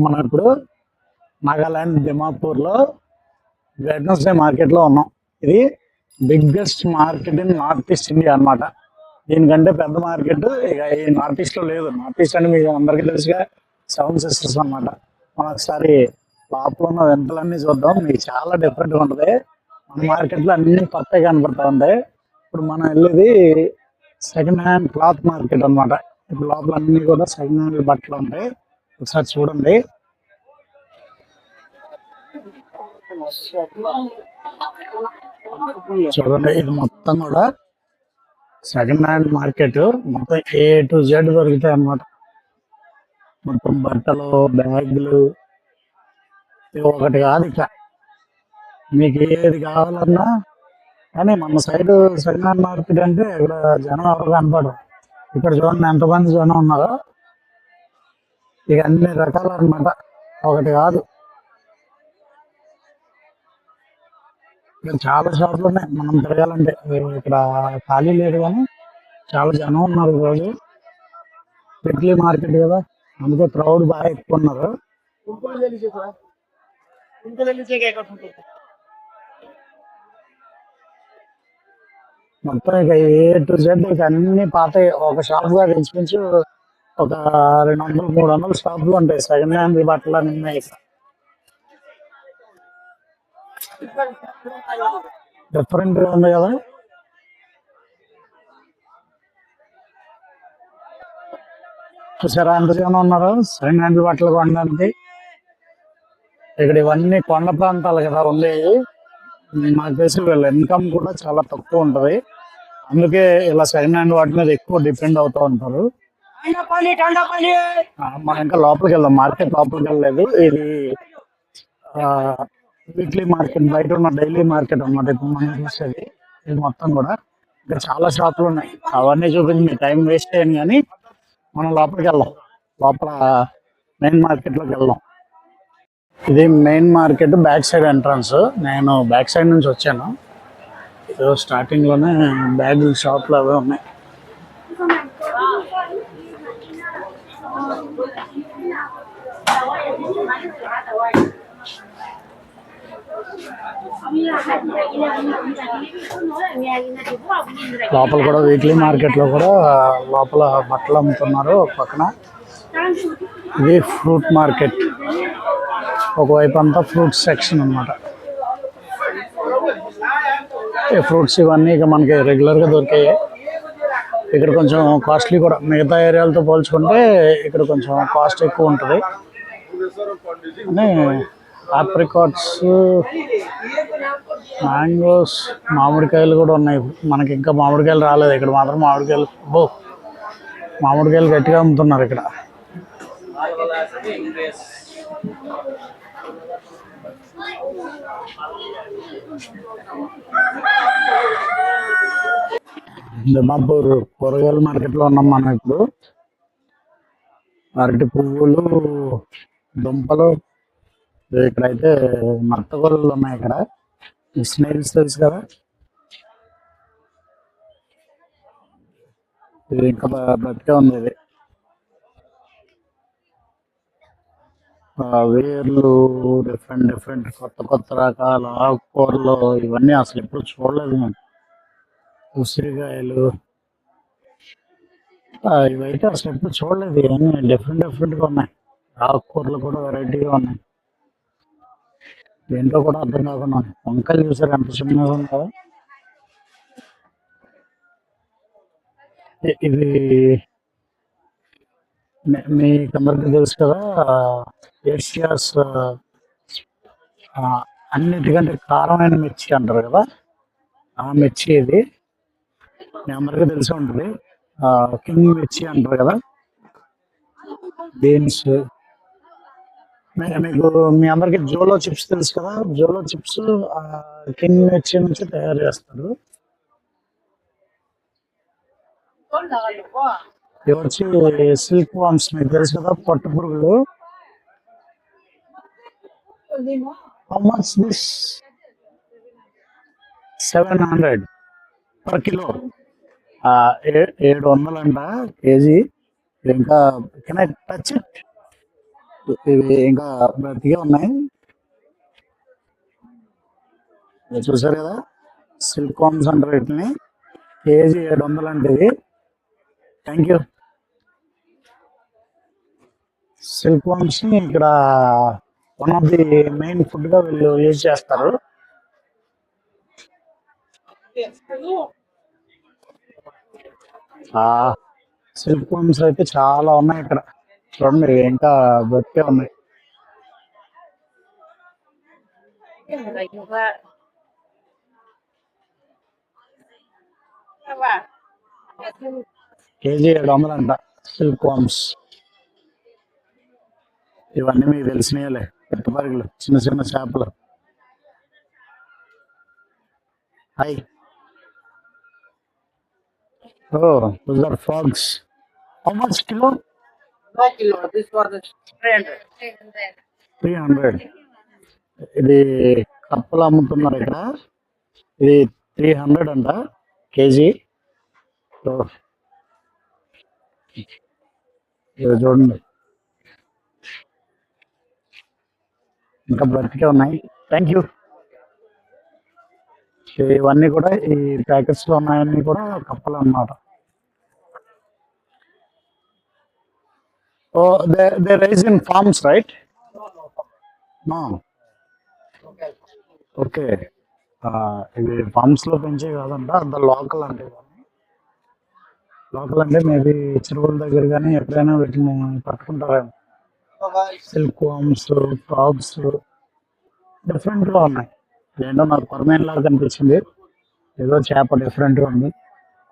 మనం ఇప్పుడు నాగాలాండ్ దిమాపూర్లో వెడ్నెస్డే మార్కెట్లో ఉన్నాం. ఇది biggest market in north east India అన్నమాట. దీనికంటే పెద్ద మార్కెట్ ఇక ఈ నార్త్ ఈస్ట్లో లేదు. నార్త్ ఈస్ట్ అంటే మీకు అందరికీ తెలుసుగా సెవెన్ సిస్టర్స్ అన్నమాట. మనం ఒకసారి లోపల ఉన్న వింతలన్నీ చూద్దాం. మీకు చాలా డిఫరెంట్గా ఉంటుంది. మన మార్కెట్లో అన్ని కొత్తగా కనపడతా ఉంటాయి. ఇప్పుడు మనం వెళ్ళేది సెకండ్ హ్యాండ్ క్లాత్ మార్కెట్ అన్నమాట. ఇప్పుడు లోపల అన్ని కూడా సెకండ్ హ్యాండ్ బట్టలు ఉంటాయి. ఒకసారి చూడండి. చూడండి, ఇది మొత్తం కూడా సెకండ్ హ్యాండ్ మార్కెట్. మొత్తం ఏ టు జెడ్ దొరుకుతాయి అన్నమాట. మొత్తం బట్టలు, బ్యాగులు, ఇవి ఒకటి కాదు ఇక మీకు ఏది కావాలన్నా. కానీ మన సైడ్ సెకండ్ హ్యాండ్ మార్కెట్ అంటే ఇక్కడ జనం ఎవరు కనపడరు. ఇక్కడ చూడండి ఎంతమంది జనం ఉన్నారో. ఇక అన్ని రకాలు అన్నమాట, ఒకటి కాదు. ఇక్కడ చాలా షాపులు ఉన్నాయి మనం తిరగాలంటే. ఇక్కడ ఖాళీ లేదు కానీ చాలా జనం ఉన్నారు ఈరోజు. వీక్లీ మార్కెట్ కదా, అందుకే క్రౌడ్ బాగా ఎక్కువ ఉన్నారు. మొత్తం ఇక ఏ టు జెడ్ ఇక అన్ని పాత ఒక షాప్ గా ఇంచుమించు ఒక 200-300 షాపులు ఉంటాయి. సెకండ్ హ్యాండ్ బట్టలు అన్ని ఉన్నాయి. డిఫరెంట్ గా ఉంది కదా. చూసారా ఎంత జనం ఉన్నారు సెకండ్ హ్యాండ్ బట్టలు కొనడానికి. ఇక్కడ ఇవన్నీ కొండ ప్రాంతాలు కదా ఉండేవి. నాకు తెలిసి వీళ్ళ ఇన్కమ్ కూడా చాలా తక్కువ ఉంటది. అందుకే ఇలా సెకండ్ హ్యాండ్ వాటి మీద ఎక్కువ డిపెండ్ అవుతూ ఉంటారు. మనం ఇంకా లోపలికి వెళ్దాం. మార్కెట్ లోపలికి వెళ్ళలేదు. ఇది వీక్లీ మార్కెట్, బయట ఉన్న డైలీ మార్కెట్ అన్నమాట. ఇప్పుడు మనం చూసేది ఇది మొత్తం కూడా. ఇంకా చాలా షాపులు ఉన్నాయి, అవన్నీ చూపించి టైం వేస్ట్ అయ్యాను. కానీ మనం లోపలికి వెళ్దాం. లోపల మెయిన్ మార్కెట్లోకి వెళ్దాం. ఇది main market back side entrance. నేను బ్యాక్ సైడ్ నుంచి వచ్చాను. ఏదో స్టార్టింగ్లోనే బ్యాగుల షాపులు అవే ఉన్నాయి. లోపల కూడా వీక్లీ మార్కెట్లో కూడా లోపల బట్టలు అమ్ముతున్నారు. పక్కన ఇది ఫ్రూట్ మార్కెట్. ఒకవైపు అంతా ఫ్రూట్స్ సెక్షన్ అన్నమాట. ఈ ఫ్రూట్స్ ఇవన్నీ ఇక మనకి రెగ్యులర్గా దొరికాయి. ఇక్కడ కొంచెం కాస్ట్లీ కూడా, మిగతా ఏరియాలతో పోల్చుకుంటే ఇక్కడ కొంచెం కాస్ట్ ఎక్కువ ఉంటుంది. అని ఆప్రికాట్స్, మ్యాంగోస్, మామిడికాయలు కూడా ఉన్నాయి. మనకి ఇంకా మామిడికాయలు రాలేదు. ఇక్కడ మాత్రం మామిడికాయలు మామిడికాయలు గట్టిగా అమ్ముతున్నారు ఇక్కడ. దిమాపూర్ కూరగాయల మార్కెట్లో ఉన్నాం మనం ఇప్పుడు. అరటి పువ్వులు, దుంపలు, ఇక్కడైతే మత్తగొర్రెలు ఉన్నాయి. ఇక్కడ స్నేల్స్ తెలుసు కదా, ఇది ఇంకా బ్రతికే ఉంది. ఇది వేర్లు, డిఫరెంట్ కొత్త రకాల ఆకుకూరలు, ఇవన్నీ అసలు ఎప్పుడు చూడలేదు నేను. ఉసిరికాయలు, ఇవైతే అసలు ఎప్పుడు చూడలేదు. ఇవన్నీ డిఫరెంట్గా ఉన్నాయి. ఆకుకూరలు కూడా వెరైటీగా ఉన్నాయి. ఏంటో కూడా అర్థం కాకుండా ఉన్నాయి. వంకాయలు చూసారు ఎంత చిన్నగా ఉందో. ఇది మీకు అందరికీ తెలుసు కదా, ఏషియాస్ అన్నిటికంటే కారమైన మిర్చి అంటారు కదా, ఆ మిర్చి ఇది. మీ అందరికీ తెలిసి ఉంటుంది. కింగ్ మిర్చి అంటారు కదా. బీన్స్, మీకు మీ అందరికి జోలో చిప్స్ తెలుసు కదా. జోలో చిప్స్ కింగ్ మిర్చి నుంచి తయారు చేస్తారు. ఇవి వచ్చి సిల్క్ వామ్స్, మీకు తెలుసు కదా, పట్టు పురుగులు. How much this? 700 per kilo. 700 అంట కేజీ. ఇంకా కెన్ ఐ టచ్ ఇట్? ఇవి ఇంకా బ్రతికే ఉన్నాయి. ఇది చూసారు కదా, సిల్క్ వామ్స్ అంటారు వీటిని. కేజీ 700 అంటే ఇది. Thank you. సిల్క్ వామ్స్ ని ఇక్కడ one of the main food గా వీళ్ళు యూజ్ చేస్తారు. ఆ సిల్క్ వామ్స్ అయితే చాలా ఉన్నాయి ఇక్కడ. చూడండి ఇంకా బతికే ఉన్నాయి. కేజీ 700 అంట సిల్క్ వామ్స్. ఇవన్నీ మీకు తెలిసినలే, పెట్టుబడులు, చిన్న చిన్న చేపలు. Hi. Oh frogs. How much kilo? 300. ఇది కప్పలు అమ్ముతున్నారు ఇక్కడ. ఇది 300 అంట కేజీ. ఇది చూడండి ఇంకా బ్రతికే ఉన్నాయి. Thank you. ఇవన్నీ కూడా ఈ ప్యాకెట్స్ లో ఉన్నాయన్నీ కూడా కప్పలు అన్నమాట. Oh they raise in farms right? Okay. ఇవి ఫార్మ్స్ లో పెంచే కాదంట, అంత లోకల్ అంటే. లోకల్ అంటే మేబీ చెరువుల దగ్గర కానీ ఎక్కడైనా వీటిని పట్టుకుంటారేమో. సిల్క్ వామ్స్, ఫ్రాగ్స్ డిఫరెంట్ గా ఉన్నాయి. ఏంటో నాకు కొరమేన్ లాగా కనిపించింది. ఏదో చేప డిఫరెంట్ గా ఉంది.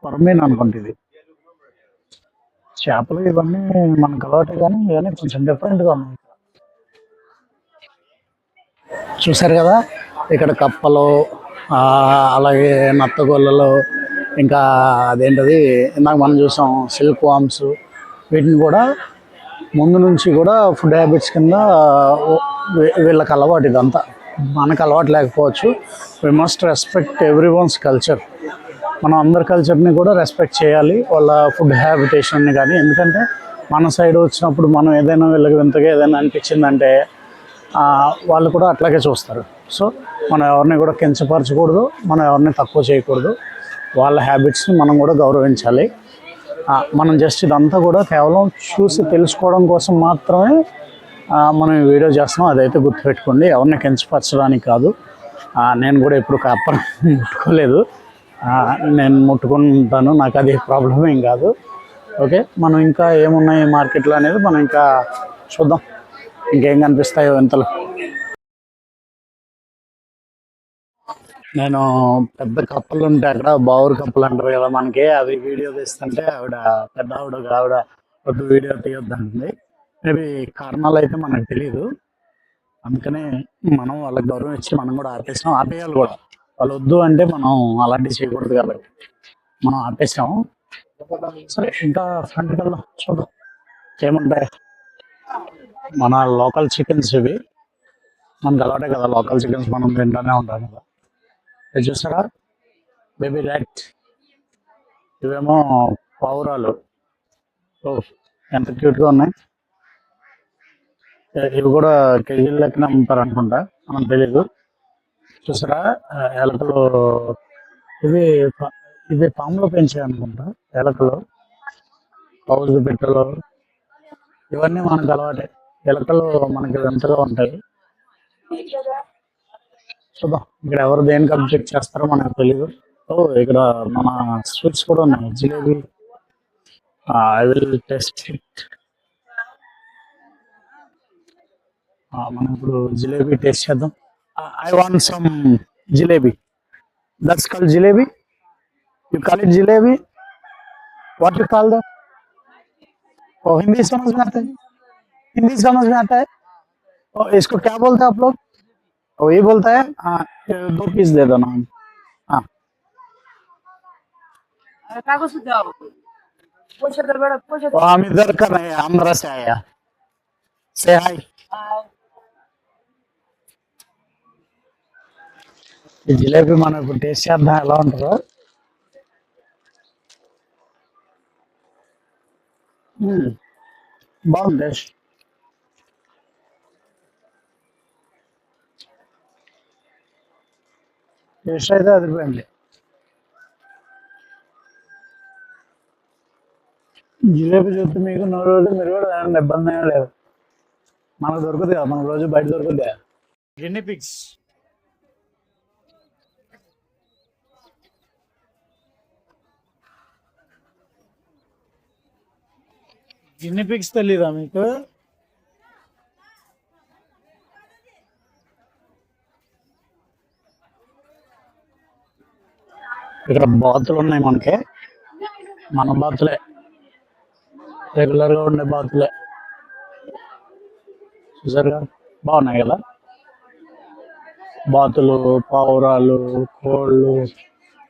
కొరమేన్ అనుకుంటే ఇది. చేపలు ఇవన్నీ మనకు అలవాటే, కానీ ఇవన్నీ కొంచెం డిఫరెంట్ గా ఉన్నాయి. చూసారు కదా, ఇక్కడ కప్పలు, అలాగే నత్తగొల్లలు, ఇంకా అదేంటది ఇందాక మనం చూసాం సిల్క్ వామ్స్. వీటిని కూడా ముందు నుంచి కూడా ఫుడ్ హ్యాబిట్స్ కింద వీళ్ళకి అలవాటు. ఇదంతా మనకు అలవాటు లేకపోవచ్చు. We must respect every one's culture. మనం అందరి కల్చర్ని కూడా రెస్పెక్ట్ చేయాలి, వాళ్ళ ఫుడ్ హ్యాబిటేషన్ని కానీ. ఎందుకంటే మన సైడ్ వచ్చినప్పుడు మనం ఏదైనా వీళ్ళకి వింతగా ఏదైనా అనిపించిందంటే వాళ్ళు కూడా అట్లాగే చూస్తారు. సో మనం ఎవరిని కూడా కించపరచకూడదు, మనం ఎవరిని తక్కువ చేయకూడదు. వాళ్ళ హ్యాబిట్స్ని మనం కూడా గౌరవించాలి. మనం జస్ట్ ఇదంతా కూడా కేవలం చూసి తెలుసుకోవడం కోసం మాత్రమే మనం ఈ వీడియో చేస్తున్నాం. అదైతే గుర్తుపెట్టుకోండి, ఎవరిని కించపరచడానికి కాదు. నేను కూడా ఎప్పుడు కప్పను ముట్టుకోలేదు. నేను ముట్టుకుంటాను, నాకు అది ప్రాబ్లం ఏం కాదు. ఓకే, మనం ఇంకా ఏమున్నాయి మార్కెట్లో అనేది మనం ఇంకా చూద్దాం, ఇంకేం కనిపిస్తాయో వింతలు. నేను పెద్ద కప్పలు ఉంటే అక్కడ బావురు కప్పలు అంటారు కదా మనకి, అవి వీడియో తీస్తుంటే ఆవిడ పెద్ద ఆవిడ వద్దు వీడియో తీయొద్దంటుంది. మేబీ కారణాలు అయితే మనకు తెలియదు. అందుకనే మనం వాళ్ళకి గౌరవం ఇచ్చి మనం కూడా ఆపేసాం. ఆపేయాలి కూడా, వాళ్ళు వద్దు అంటే మనం అలాంటివి చేయకూడదు కాబట్టి మనం ఆపేసాము. సరే, ఇంకా ఫ్రంట్కి వెళ్దాం, చూద్దాం ఏముంటాయి. మన లోకల్ చికెన్స్ ఇవి. మనకు అలవాటే కదా లోకల్ చికెన్స్, మనం తింటూనే ఉంటాం కదా. ఇది చూసారా, బేబీ ర్యాట్. ఇవేమో పావురాలు. ఓ ఎంత క్యూట్గా ఉన్నాయి. ఇవి కూడా కేజీల లెక్కన అమ్ముతారు అనుకుంటా, మనకు తెలీదు. చూసారా ఎలకలు. ఇవి ఇవి పాములో పెంచాయి అనుకుంటా ఎలకలు. హౌస్ పిట్టలు ఇవన్నీ మనకు అలవాటే. ఎలకలు మనకి ఎంతగా ఉంటాయి. చూద్దాం ఇక్కడ ఎవరు దేనికి అబ్జెక్ట్ చేస్తారో మనకు తెలీదు. ఓ ఇక్కడ మన స్వీట్స్ కూడా ఉన్నాయి, jalebi. I will test it. మనం ఇప్పుడు జిలేబీ టేస్ట్ చేద్దాం. I want some jalebi. That's called jalebi. You call it jalebi? What you call that? ओ हिंदी समझ में आता है? हिंदी समझ में आता है? ओ इसको क्या बोलते हैं आप लोग? ओ ये बोलता है। हाँ, 2 पीस दे दो ना। हाँ हम इधर कर रहे हैं, आंध्रा से आया। से हाय। ఈ జిలేబీ మనం ఇప్పుడు టేస్ట్ చేద్దాం ఎలా ఉంటుందో. బాగుంది టేస్ట్. టేస్ట్ అయితే అదిరిపోయింది. జిలేబీ చూస్తే మీకు నూరు మీరు కూడా ఏమన్నా ఇబ్బంది ఏం లేదు. మనకు దొరుకుతుంది కదా, మనకు రోజు బయట దొరుకుతుంది. గిన్ని పిక్స్ తెలీదా మీకు? ఇక్కడ బాతులు ఉన్నాయి మనకి, మన బాతులే, రెగ్యులర్గా ఉండే బాతులే. చూసారుగా బాగున్నాయి కదా బాతులు, పావురాలు, కోళ్ళు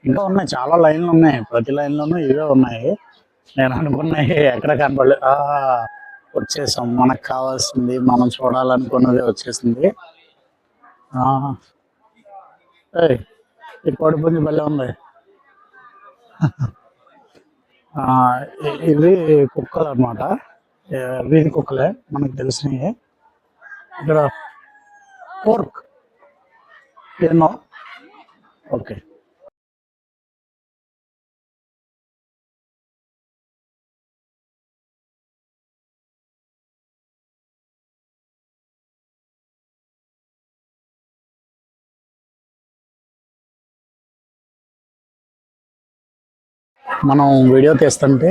ఇంకా ఉన్నాయి. చాలా లైన్లు ఉన్నాయి, ప్రతి లైన్లోనూ ఇవే ఉన్నాయి. నేను అనుకున్నాయి ఎక్కడ కనపడలేదు. వచ్చేసాం, మనకు కావాల్సింది, మనం చూడాలనుకున్నది వచ్చేసింది. ఈ కోడి పుంజు భలే ఉంది. ఇవి కుక్కలు అనమాట, వీధి కుక్కలే మనకు తెలిసినవి. ఇక్కడ పోర్క్ ఏమో. ఓకే, మనం వీడియో తీస్తుంటే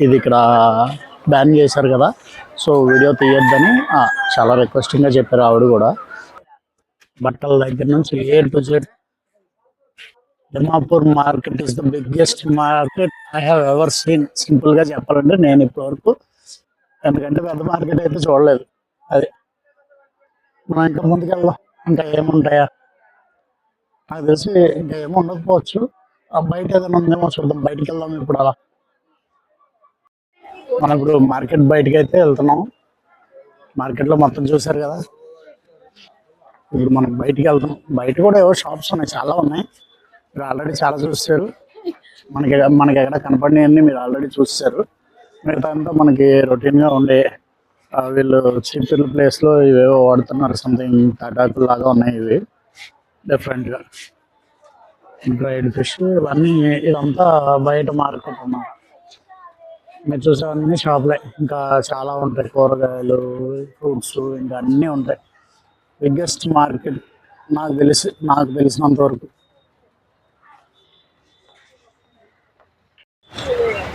ఇది ఇక్కడ బ్యాన్ చేశారు కదా, సో వీడియో తీయొద్దని చాలా రిక్వెస్టింగ్గా చెప్పారు ఆవిడ కూడా. బట్టల దగ్గర నుంచి A to Z. Dimapur market is the biggest market I have ever seen. సింపుల్గా చెప్పాలంటే నేను ఇప్పటివరకు, ఎందుకంటే పెద్ద మార్కెట్ అయితే చూడలేదు. అది మనం ఇంకా ముందుకెళ్దాం. ఇంకా ఏముంటాయా నాకు తెలిసి, ఇంకా ఏమి ఉండకపోవచ్చు. బయట ఏదైనా ఉందేమో చూద్దాం, బయటికి వెళ్దాం ఇప్పుడు. అలా మనం ఇప్పుడు మార్కెట్ బయటకి అయితే వెళ్తున్నాం. మార్కెట్లో మొత్తం చూసారు కదా, ఇప్పుడు మనం బయటికి వెళ్తాం. బయట కూడా ఏవో షాప్స్ ఉన్నాయి, చాలా ఉన్నాయి. మీరు ఆల్రెడీ చాలా చూస్తారు. మనకి ఎక్కడ కనపడినవన్నీ మీరు ఆల్రెడీ చూస్తారు. మిగతా అంతా మనకి రొటీన్గా ఉండే వీళ్ళు చీపిల్ ప్లేస్లో ఇవేవో వాడుతున్నారు, సంథింగ్ తాటాకులు లాగా ఉన్నాయి ఇవి డిఫరెంట్గా. డ్రైడ్ ఫిష్ ఇవన్నీ, ఇదంతా బయట మార్కెట్ అన్నమాట. మీరు చూసేవన్నీ షాపులే, ఇంకా చాలా ఉంటాయి. కూరగాయలు, ఫ్రూట్స్, ఇంకా అన్నీ ఉంటాయి. బిగ్గెస్ట్ మార్కెట్ నాకు తెలిసినంత వరకు.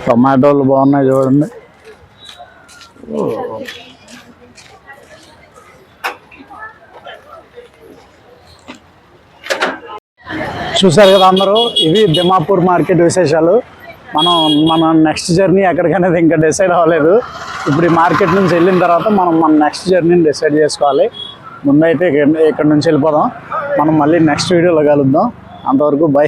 టొమాటోలు బాగున్నాయి చూడండి. చూసారు కదా అందరూ, ఇవి దిమాపూర్ మార్కెట్ విశేషాలు. మన నెక్స్ట్ జర్నీ ఎక్కడికనేది ఇంకా డిసైడ్ అవ్వలేదు. ఇప్పుడు ఈ మార్కెట్ నుంచి వెళ్ళిన తర్వాత మనం మన నెక్స్ట్ జర్నీని డిసైడ్ చేసుకోవాలి. ముందైతే ఇక్కడ నుంచి వెళ్ళిపోదాం. మనం మళ్ళీ నెక్స్ట్ వీడియోలో కలుద్దాం. అంతవరకు బై.